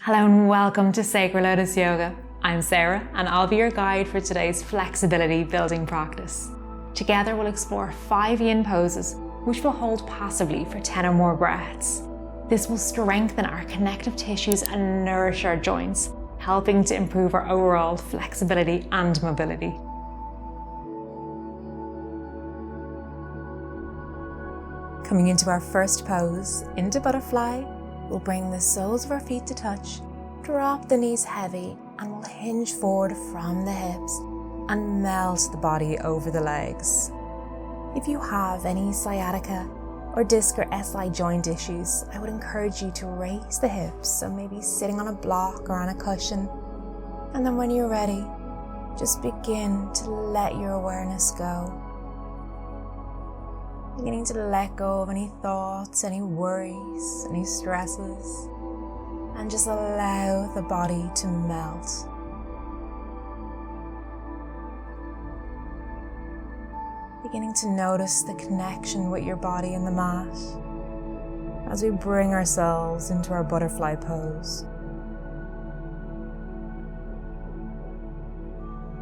Hello and welcome to Sacred Lotus Yoga. I'm Sarah and I'll be your guide for today's flexibility building practice. Together we'll explore 5 yin poses which we'll hold passively for 10 or more breaths. This will strengthen our connective tissues and nourish our joints, helping to improve our overall flexibility and mobility. Coming into our first pose, into butterfly, we'll bring the soles of our feet to touch, drop the knees heavy, and we'll hinge forward from the hips and melt the body over the legs. If you have any sciatica or disc or SI joint issues, I would encourage you to raise the hips, so maybe sitting on a block or on a cushion. And then when you're ready, just begin to let your awareness go. Beginning to let go of any thoughts, any worries, any stresses, and just allow the body to melt. Beginning to notice the connection with your body and the mat as we bring ourselves into our butterfly pose.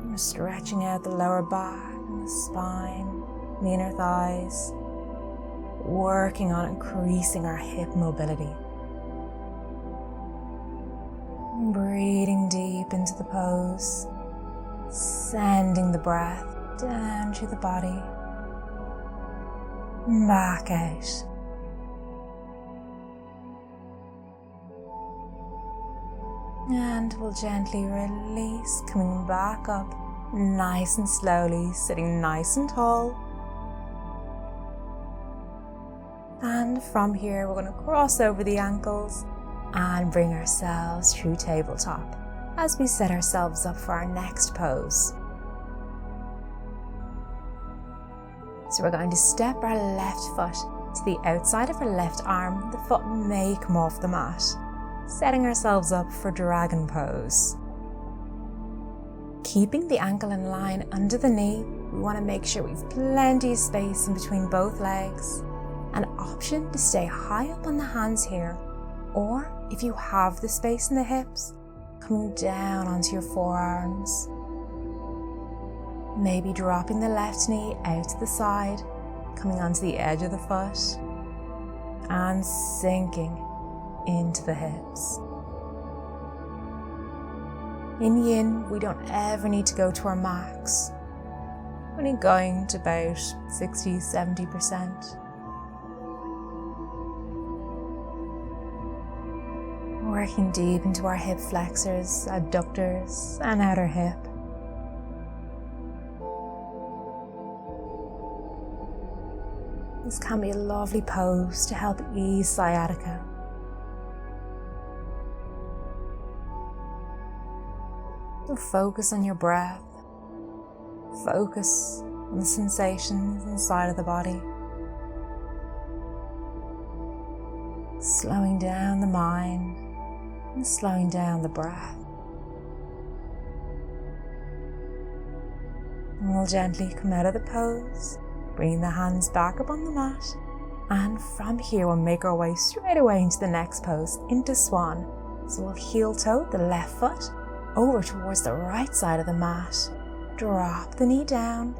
We're stretching out the lower back and the spine, the inner thighs, working on increasing our hip mobility. Breathing deep into the pose, sending the breath down through the body, back out. And we'll gently release, coming back up nice and slowly, sitting nice and tall. And from here, we're going to cross over the ankles and bring ourselves through tabletop as we set ourselves up for our next pose. So we're going to step our left foot to the outside of our left arm. The foot may come off the mat, setting ourselves up for dragon pose. Keeping the ankle in line under the knee, we want to make sure we've plenty of space in between both legs. An option to stay high up on the hands here, or if you have the space in the hips, coming down onto your forearms. Maybe dropping the left knee out to the side, coming onto the edge of the foot, and sinking into the hips. In yin, we don't ever need to go to our max, only going to about 60-70%. Working deep into our hip flexors, abductors, and outer hip. This can be a lovely pose to help ease sciatica. So focus on your breath. Focus on the sensations inside of the body. Slowing down the mind and slowing down the breath. And we'll gently come out of the pose, bringing the hands back up on the mat, and from here we'll make our way straight away into the next pose, into Swan. So we'll heel toe the left foot over towards the right side of the mat, drop the knee down,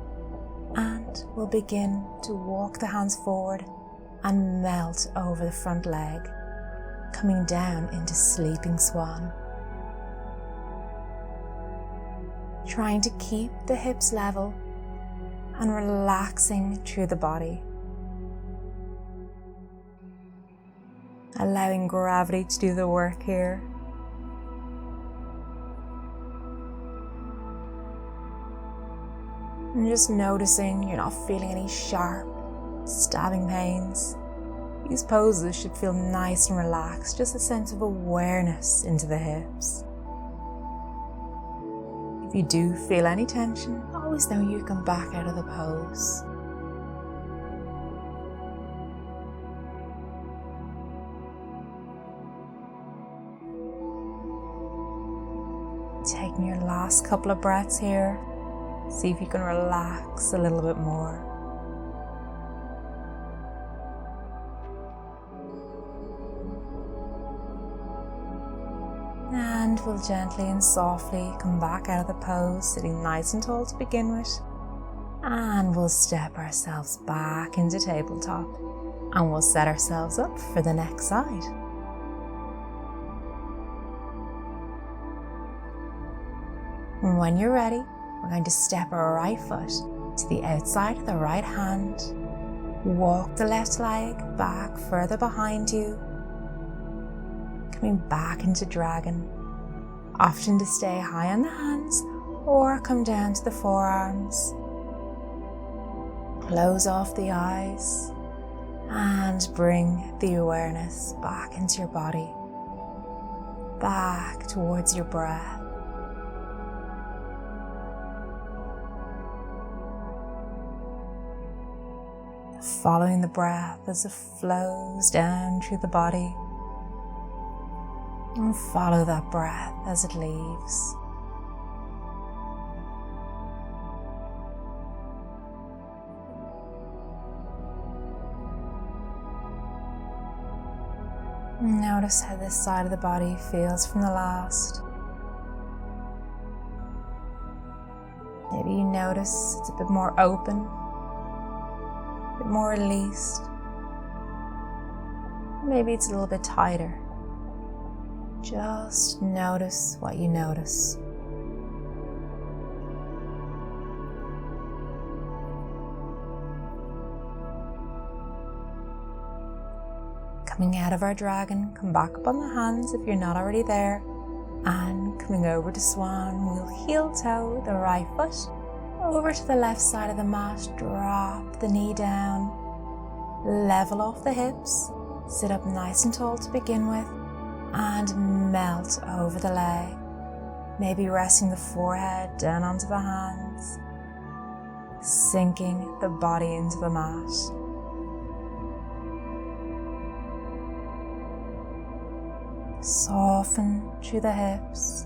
and we'll begin to walk the hands forward and melt over the front leg, coming down into sleeping swan. Trying to keep the hips level and relaxing through the body. Allowing gravity to do the work here. And just noticing you're not feeling any sharp, stabbing pains. These poses should feel nice and relaxed, just a sense of awareness into the hips. If you do feel any tension, always know you can back out of the pose. Taking your last couple of breaths here, see if you can relax a little bit more. And we'll gently and softly come back out of the pose, sitting nice and tall to begin with. And we'll step ourselves back into tabletop. And we'll set ourselves up for the next side. And when you're ready, we're going to step our right foot to the outside of the right hand. Walk the left leg back further behind you. Coming back into dragon. Often to stay high on the hands or come down to the forearms. Close off the eyes and bring the awareness back into your body. Back towards your breath. Following the breath as it flows down through the body, and follow that breath as it leaves. Notice how this side of the body feels from the last. Maybe you notice it's a bit more open, a bit more released. Maybe it's a little bit tighter. Just notice what you notice. Coming out of our dragon, come back up on the hands if you're not already there. And coming over to Swan, we'll heel toe the right foot over to the left side of the mat. Drop the knee down, level off the hips, sit up nice and tall to begin with, and melt over the leg. Maybe resting the forehead down onto the hands, sinking the body into the mat. Soften through the hips.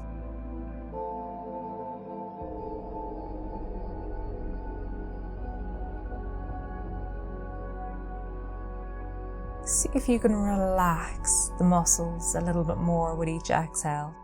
See if you can relax the muscles a little bit more with each exhale.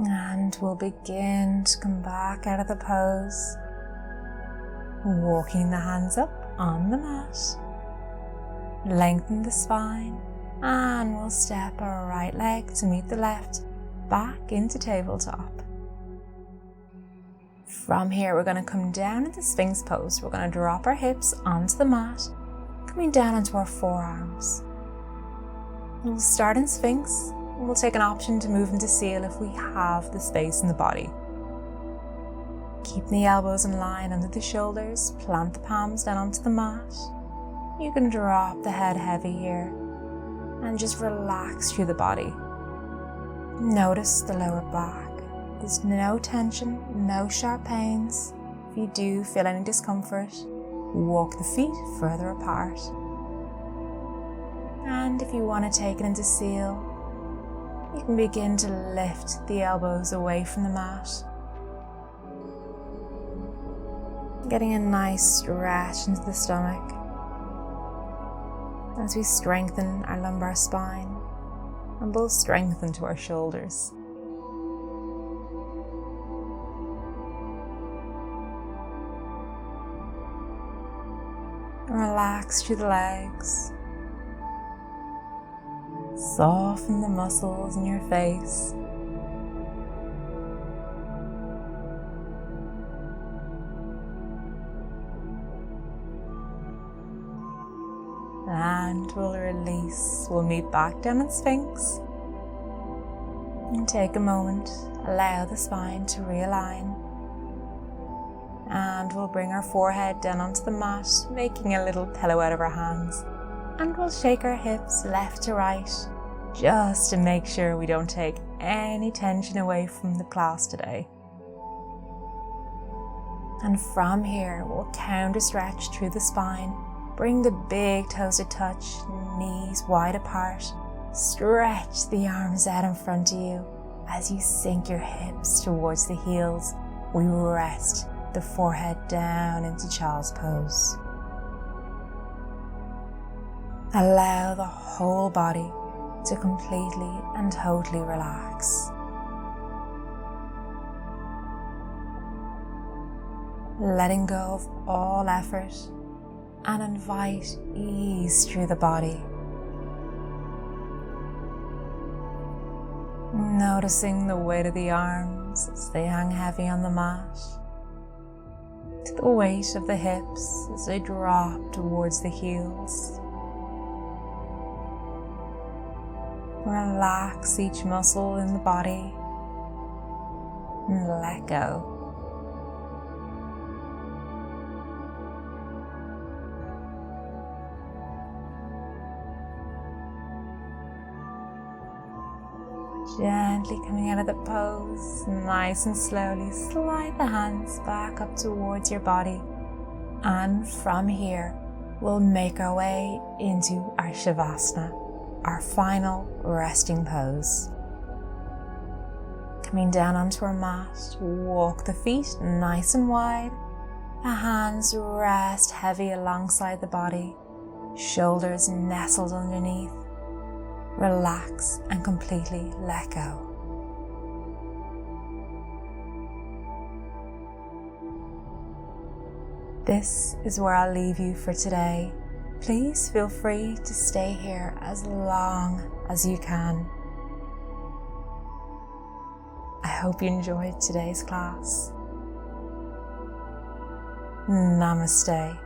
And we'll begin to come back out of the pose, walking the hands up on the mat, lengthen the spine, and we'll step our right leg to meet the left back into tabletop. From here, we're going to come down into Sphinx Pose. We're going to drop our hips onto the mat, coming down into our forearms. We'll start in Sphinx. We'll take an option to move into seal if we have the space in the body. Keep the elbows in line under the shoulders, plant the palms down onto the mat. You can drop the head heavy here and just relax through the body. Notice the lower back. There's no tension, no sharp pains. If you do feel any discomfort, walk the feet further apart. And if you want to take it into seal, you can begin to lift the elbows away from the mat. Getting a nice stretch into the stomach as we strengthen our lumbar spine and both strengthen to our shoulders. Relax through the legs. Soften the muscles in your face. And we'll release. We'll meet back down in Sphinx. And take a moment, allow the spine to realign. And we'll bring our forehead down onto the mat, making a little pillow out of our hands. and we'll shake our hips left to right, just to make sure we don't take any tension away from the class today. And from here, we'll counter stretch through the spine. Bring the big toes to touch, knees wide apart. Stretch the arms out in front of you. As you sink your hips towards the heels, we rest the forehead down into child's pose. Allow the whole body to completely and totally relax. Letting go of all effort and invite ease through the body. Noticing the weight of the arms as they hang heavy on the mat, to the weight of the hips as they drop towards the heels. Relax each muscle in the body and let go. Gently coming out of the pose, nice and slowly slide the hands back up towards your body. And from here, we'll make our way into our Shavasana, our final resting pose. Coming down onto our mat, walk the feet nice and wide. The hands rest heavy alongside the body, shoulders nestled underneath. Relax and completely let go. This is where I'll leave you for today. Please feel free to stay here as long as you can. I hope you enjoyed today's class. Namaste.